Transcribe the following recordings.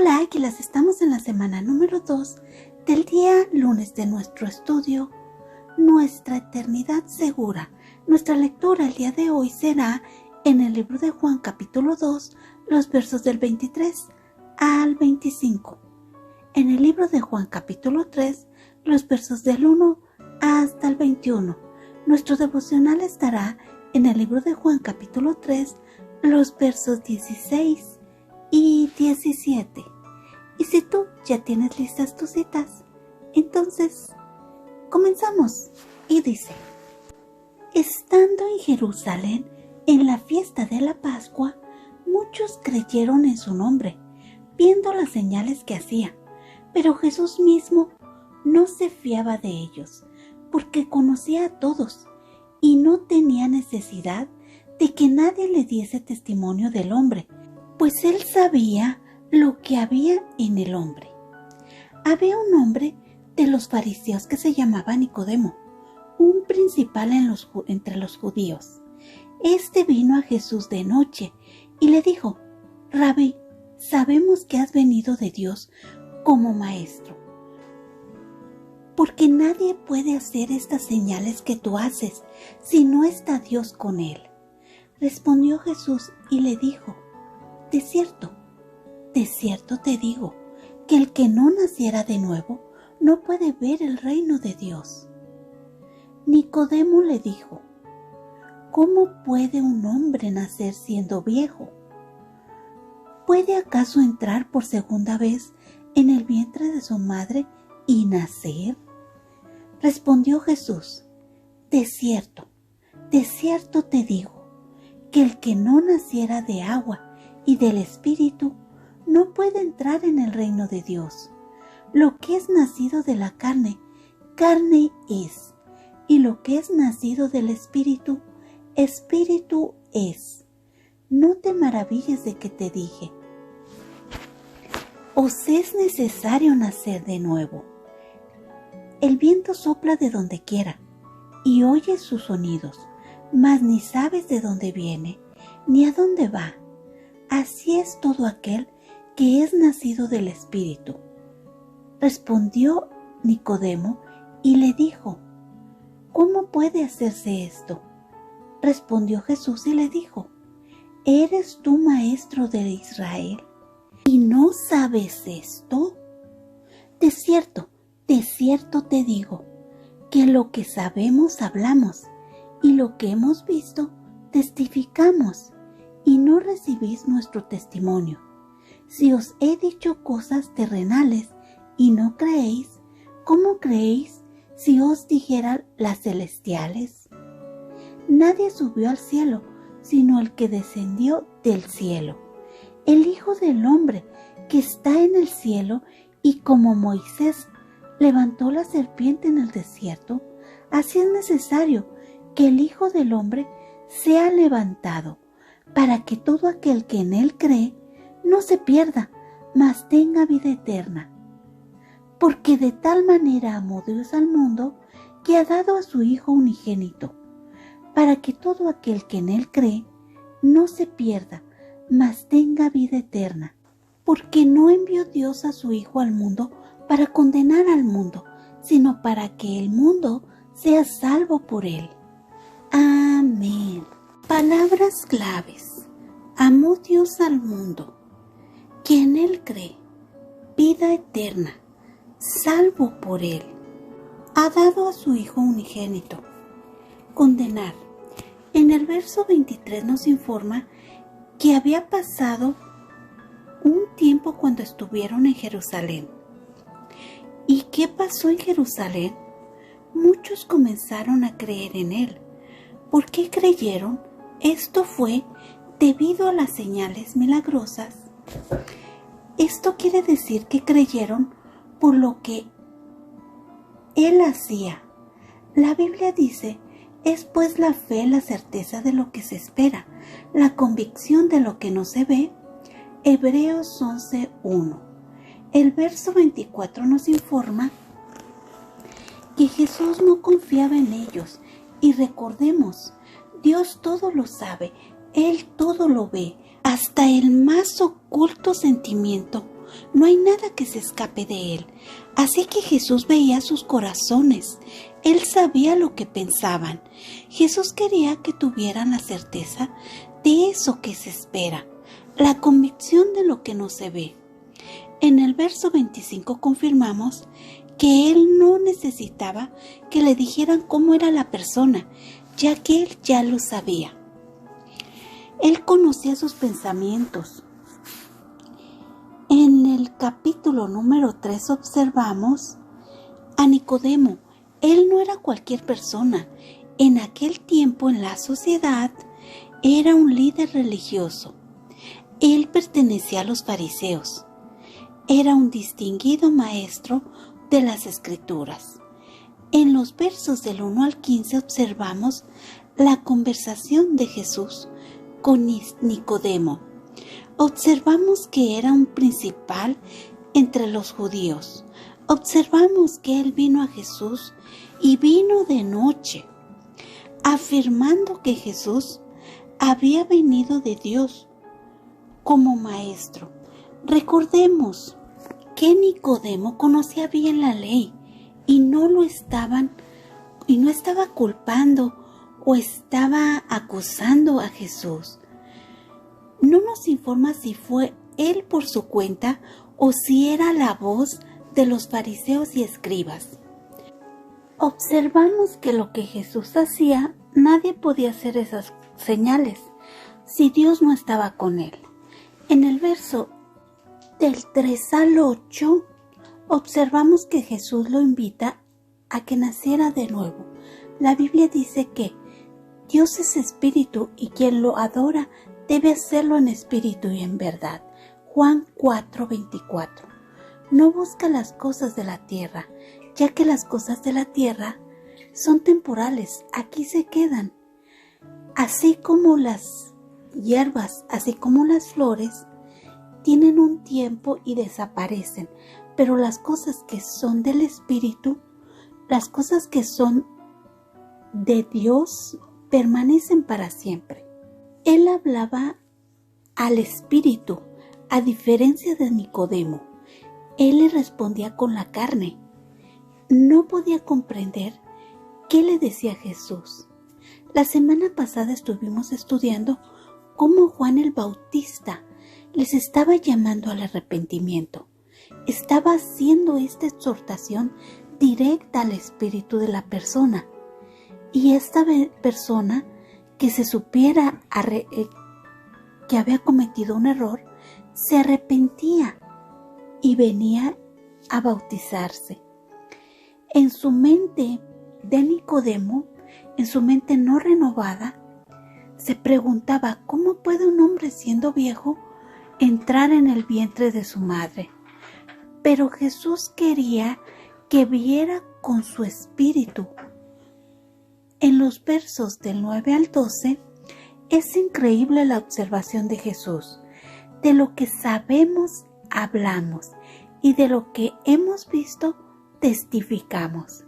Hola Águilas, estamos en la semana número 2 del día lunes de nuestro estudio Nuestra Eternidad Segura. Nuestra lectura el día de hoy será en el libro de Juan capítulo 2, los versos del 23 al 25. En el libro de Juan capítulo 3, los versos del 1 hasta el 21. Nuestro devocional estará en el libro de Juan capítulo 3, los versos 16 y 17. Y si tú ya tienes listas tus citas, entonces comenzamos. Y dice: estando en Jerusalén en la fiesta de la Pascua, muchos creyeron en su nombre, viendo las señales que hacía. Pero Jesús mismo no se fiaba de ellos, porque conocía a todos y no tenía necesidad de que nadie le diese testimonio del hombre, pues él sabía lo que había en el hombre. Había un hombre de los fariseos que se llamaba Nicodemo, un principal entre los judíos. Este vino a Jesús de noche y le dijo: Rabí, sabemos que has venido de Dios como maestro, porque nadie puede hacer estas señales que tú haces si no está Dios con él. Respondió Jesús y le dijo: de cierto te digo, que el que no naciera de nuevo no puede ver el reino de Dios. Nicodemo le dijo: ¿cómo puede un hombre nacer siendo viejo? ¿Puede acaso entrar por segunda vez en el vientre de su madre y nacer? Respondió Jesús: de cierto te digo, que el que no naciera de agua y del Espíritu no puede entrar en el reino de Dios. Lo que es nacido de la carne, carne es, y lo que es nacido del Espíritu, Espíritu es. No te maravilles de que te dije: os es necesario nacer de nuevo. El viento sopla de donde quiera, y oyes sus sonidos, mas ni sabes de dónde viene, ni a dónde va. Así es todo aquel que es nacido del Espíritu. Respondió Nicodemo y le dijo: ¿cómo puede hacerse esto? Respondió Jesús y le dijo: ¿eres tú maestro de Israel y no sabes esto? De cierto te digo, que lo que sabemos hablamos, y lo que hemos visto testificamos, y no recibís nuestro testimonio. Si os he dicho cosas terrenales y no creéis, ¿cómo creéis si os dijera las celestiales? Nadie subió al cielo, sino el que descendió del cielo, el Hijo del Hombre que está en el cielo. Y como Moisés levantó la serpiente en el desierto, así es necesario que el Hijo del Hombre sea levantado, para que todo aquel que en él cree no se pierda, mas tenga vida eterna. Porque de tal manera amó Dios al mundo, que ha dado a su Hijo unigénito, para que todo aquel que en él cree no se pierda, mas tenga vida eterna. Porque no envió Dios a su Hijo al mundo para condenar al mundo, sino para que el mundo sea salvo por él. Amén. Palabras claves. Amó Dios al mundo, que en él cree, vida eterna, salvo por él. Ha dado a su Hijo unigénito. Condenar. En el verso 23 nos informa que había pasado un tiempo cuando estuvieron en Jerusalén. ¿Y qué pasó en Jerusalén? Muchos comenzaron a creer en él. ¿Por qué creyeron? Esto fue debido a las señales milagrosas. Esto quiere decir que creyeron por lo que él hacía. La Biblia dice: es pues la fe la certeza de lo que se espera, la convicción de lo que no se ve. Hebreos 11:1. El verso 24 nos informa que Jesús no confiaba en ellos. Y recordemos, Dios todo lo sabe, Él todo lo ve, hasta el más oculto sentimiento no hay nada que se escape de Él. Así que Jesús veía sus corazones. Él sabía lo que pensaban. Jesús quería que tuvieran la certeza de eso que se espera, la convicción de lo que no se ve. En el verso 25 confirmamos que Él no necesitaba que le dijeran cómo era la persona, ya que Él ya lo sabía. Él conocía sus pensamientos. En el capítulo número 3 observamos a Nicodemo. Él no era cualquier persona. En aquel tiempo en la sociedad era un líder religioso. Él pertenecía a los fariseos. Era un distinguido maestro de las Escrituras. En los versos del 1 al 15 observamos la conversación de Jesús con Nicodemo. Observamos que era un principal entre los judíos. Observamos que él vino a Jesús y vino de noche, afirmando que Jesús había venido de Dios como maestro. Recordemos que Nicodemo conocía bien la ley y no estaba culpando o estaba acusando a Jesús. No nos informa si fue él por su cuenta o si era la voz de los fariseos y escribas. Observamos que lo que Jesús hacía, nadie podía hacer esas señales si Dios no estaba con él. En el verso del 3 al 8 observamos que Jesús lo invita a que naciera de nuevo. La Biblia dice que Dios es espíritu y quien lo adora debe hacerlo en espíritu y en verdad. Juan 4:24. No busca las cosas de la tierra, ya que las cosas de la tierra son temporales, aquí se quedan. Así como las hierbas, así como las flores, tienen un tiempo y desaparecen, pero las cosas que son del espíritu, las cosas que son de Dios, permanecen para siempre. Él hablaba al espíritu, a diferencia de Nicodemo. Él le respondía con la carne. No podía comprender qué le decía Jesús. La semana pasada estuvimos estudiando cómo Juan el Bautista les estaba llamando al arrepentimiento. Estaba haciendo esta exhortación directa al espíritu de la persona. Y esta persona que se supiera que había cometido un error, se arrepentía y venía a bautizarse. En su mente de Nicodemo, en su mente no renovada, se preguntaba cómo puede un hombre siendo viejo entrar en el vientre de su madre. Pero Jesús quería que viera con su espíritu. En los versos del 9 al 12 es increíble la observación de Jesús. De lo que sabemos, hablamos, y de lo que hemos visto, testificamos.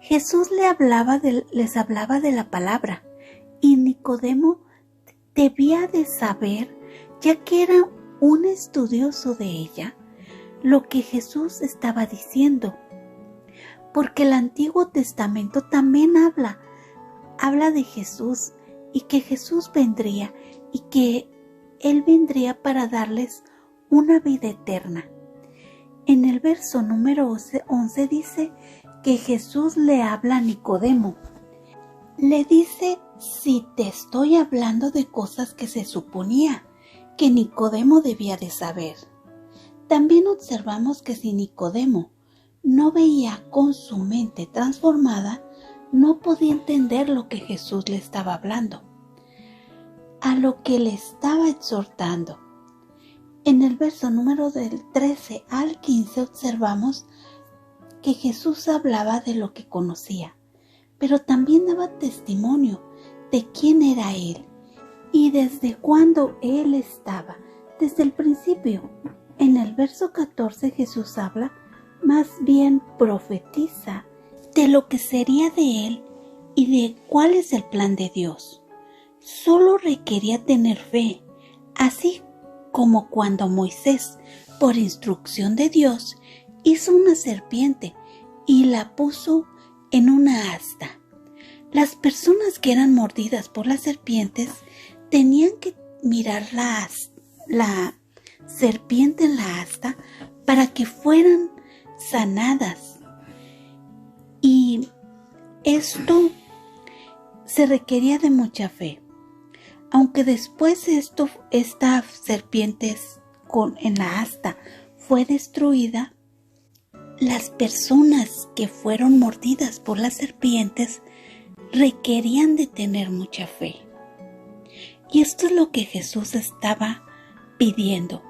Jesús les hablaba de la palabra, y Nicodemo debía de saber, ya que era un estudioso de ella, lo que Jesús estaba diciendo. Porque el Antiguo Testamento también habla de Jesús y que Jesús vendría y que Él vendría para darles una vida eterna. En el verso número 11 dice que Jesús le habla a Nicodemo. Le dice: si te estoy hablando de cosas que se suponía que Nicodemo debía de saber. También observamos que si Nicodemo no veía con su mente transformada, no podía entender lo que Jesús le estaba hablando, a lo que le estaba exhortando. En el verso número del 13 al 15 observamos que Jesús hablaba de lo que conocía, pero también daba testimonio de quién era Él y desde cuándo Él estaba, desde el principio. En el verso 14 Jesús habla, más bien profetiza, de lo que sería de Él y de cuál es el plan de Dios. Solo requería tener fe, así como cuando Moisés, por instrucción de Dios, hizo una serpiente y la puso en una asta. Las personas que eran mordidas por las serpientes tenían que mirar la serpiente en la asta para que fueran sanadas. Y esto se requería de mucha fe. Aunque después esta serpiente en la asta fue destruida, las personas que fueron mordidas por las serpientes requerían de tener mucha fe. Y esto es lo que Jesús estaba pidiendo,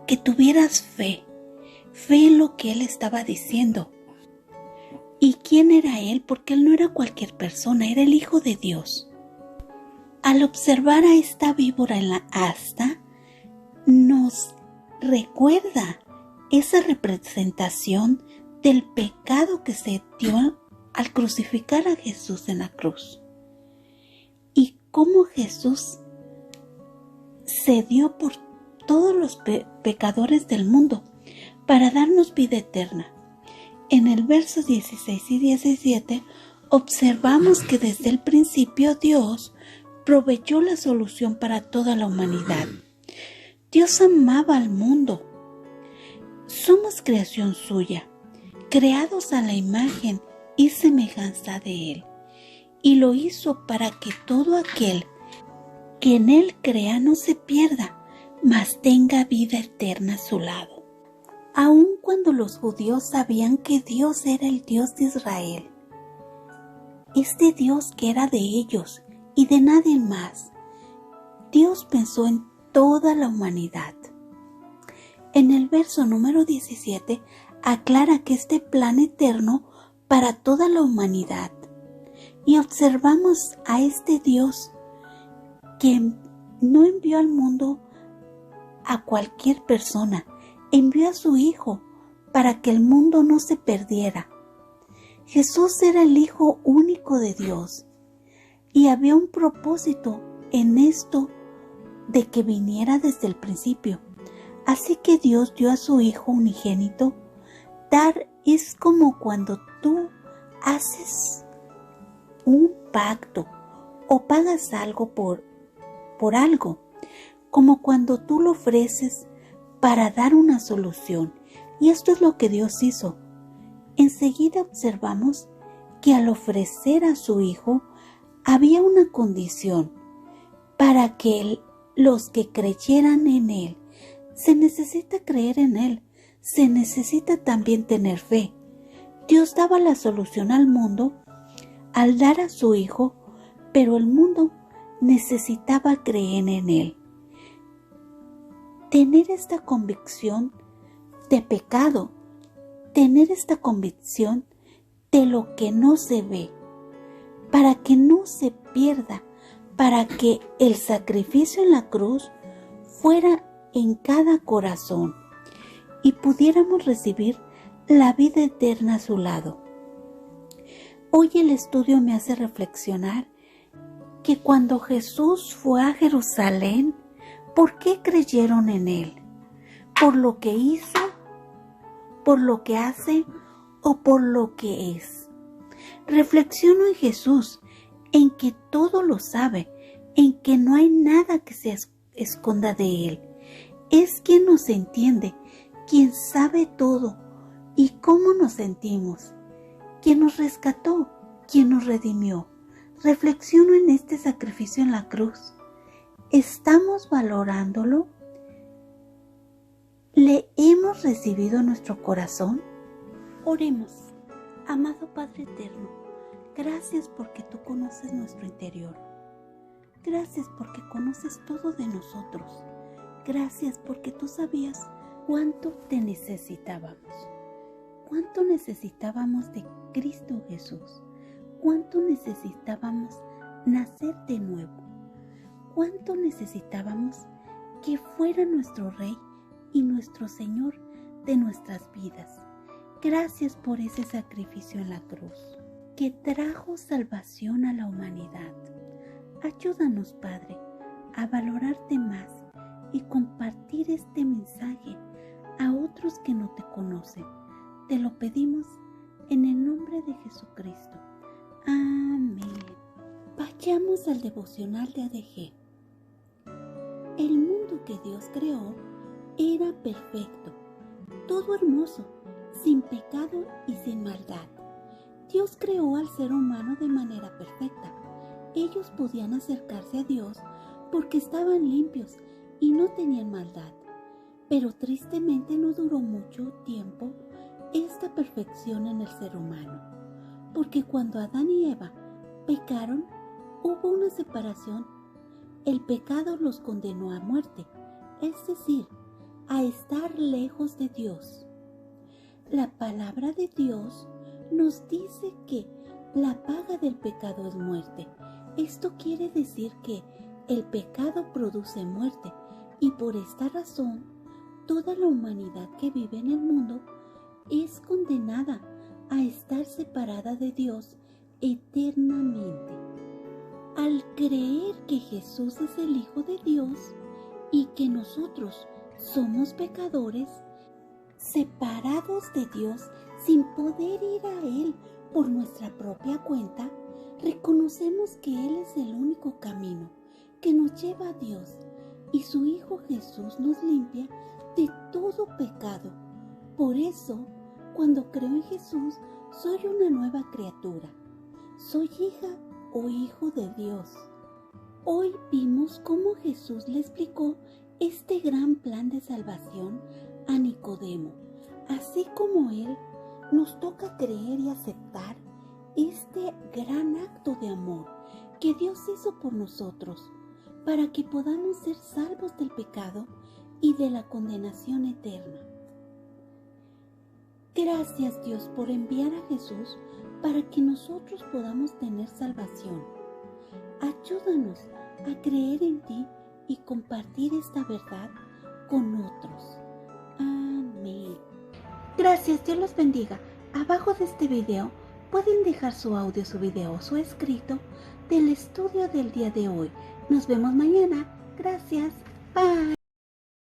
que tuvieras fe en lo que Él estaba diciendo. ¿Y quién era Él? Porque Él no era cualquier persona, era el Hijo de Dios. Al observar a esta víbora en la asta, nos recuerda esa representación del pecado que se dio al crucificar a Jesús en la cruz. Y cómo Jesús se dio por todos los pecadores del mundo para darnos vida eterna. En el verso 16 y 17 observamos que desde el principio Dios proveyó la solución para toda la humanidad. Dios amaba al mundo. Somos creación suya, creados a la imagen y semejanza de Él, y lo hizo para que todo aquel que en Él crea no se pierda, mas tenga vida eterna a su lado. Aun cuando los judíos sabían que Dios era el Dios de Israel, este Dios que era de ellos y de nadie más, Dios pensó en toda la humanidad. En el verso número 17 aclara que este plan eterno para toda la humanidad, y observamos a este Dios que no envió al mundo a cualquier persona, envió a su Hijo para que el mundo no se perdiera. Jesús era el Hijo único de Dios y había un propósito en esto de que viniera desde el principio. Así que Dios dio a su Hijo unigénito. Dar es como cuando tú haces un pacto o pagas algo por algo, como cuando tú lo ofreces para dar una solución. Y esto es lo que Dios hizo. Enseguida observamos que al ofrecer a su Hijo había una condición para que los que creyeran en Él. Se necesita creer en Él, se necesita también tener fe. Dios daba la solución al mundo al dar a su Hijo, pero el mundo necesitaba creer en Él. Tener esta convicción de pecado, tener esta convicción de lo que no se ve, para que no se pierda, para que el sacrificio en la cruz fuera en cada corazón y pudiéramos recibir la vida eterna a su lado. Hoy el estudio me hace reflexionar que cuando Jesús fue a Jerusalén, ¿por qué creyeron en Él? ¿Por lo que hizo? ¿Por lo que hace? ¿O por lo que es? Reflexiono en Jesús, en que todo lo sabe, en que no hay nada que se esconda de Él. Es quien nos entiende, quien sabe todo y cómo nos sentimos, quien nos rescató, quien nos redimió. Reflexiono en este sacrificio en la cruz. ¿Estamos valorándolo? ¿Le hemos recibido en nuestro corazón? Oremos. Amado Padre eterno, gracias porque tú conoces nuestro interior. Gracias porque conoces todo de nosotros. Gracias porque tú sabías cuánto te necesitábamos. Cuánto necesitábamos de Cristo Jesús. Cuánto necesitábamos nacer de nuevo. Cuánto necesitábamos que fuera nuestro Rey y nuestro Señor de nuestras vidas. Gracias por ese sacrificio en la cruz, que trajo salvación a la humanidad. Ayúdanos, Padre, a valorarte más y compartir este mensaje a otros que no te conocen. Te lo pedimos en el nombre de Jesucristo. Amén. Vayamos al devocional de ADG. El mundo que Dios creó era perfecto, todo hermoso, sin pecado y sin maldad. Dios creó al ser humano de manera perfecta. Ellos podían acercarse a Dios porque estaban limpios y no tenían maldad. Pero tristemente no duró mucho tiempo esta perfección en el ser humano, porque cuando Adán y Eva pecaron, hubo una separación. El pecado los condenó a muerte, es decir, a estar lejos de Dios. La palabra de Dios nos dice que la paga del pecado es muerte. Esto quiere decir que el pecado produce muerte y por esta razón toda la humanidad que vive en el mundo es condenada a estar separada de Dios eternamente. Al creer que Jesús es el Hijo de Dios y que nosotros somos pecadores, separados de Dios sin poder ir a Él por nuestra propia cuenta, reconocemos que Él es el único camino que nos lleva a Dios y su Hijo Jesús nos limpia de todo pecado. Por eso, cuando creo en Jesús, soy una nueva criatura. Soy hija o hijo de Dios. Hoy vimos cómo Jesús le explicó este gran plan de salvación a Nicodemo. Así como Él, nos toca creer y aceptar este gran acto de amor que Dios hizo por nosotros, para que podamos ser salvos del pecado y de la condenación eterna. Gracias, Dios, por enviar a Jesús para que nosotros podamos tener salvación. Ayúdanos a creer en ti y compartir esta verdad con otros. Amén. Gracias, Dios los bendiga. Abajo de este video pueden dejar su audio, su video o su escrito del estudio del día de hoy. Nos vemos mañana. Gracias. Bye.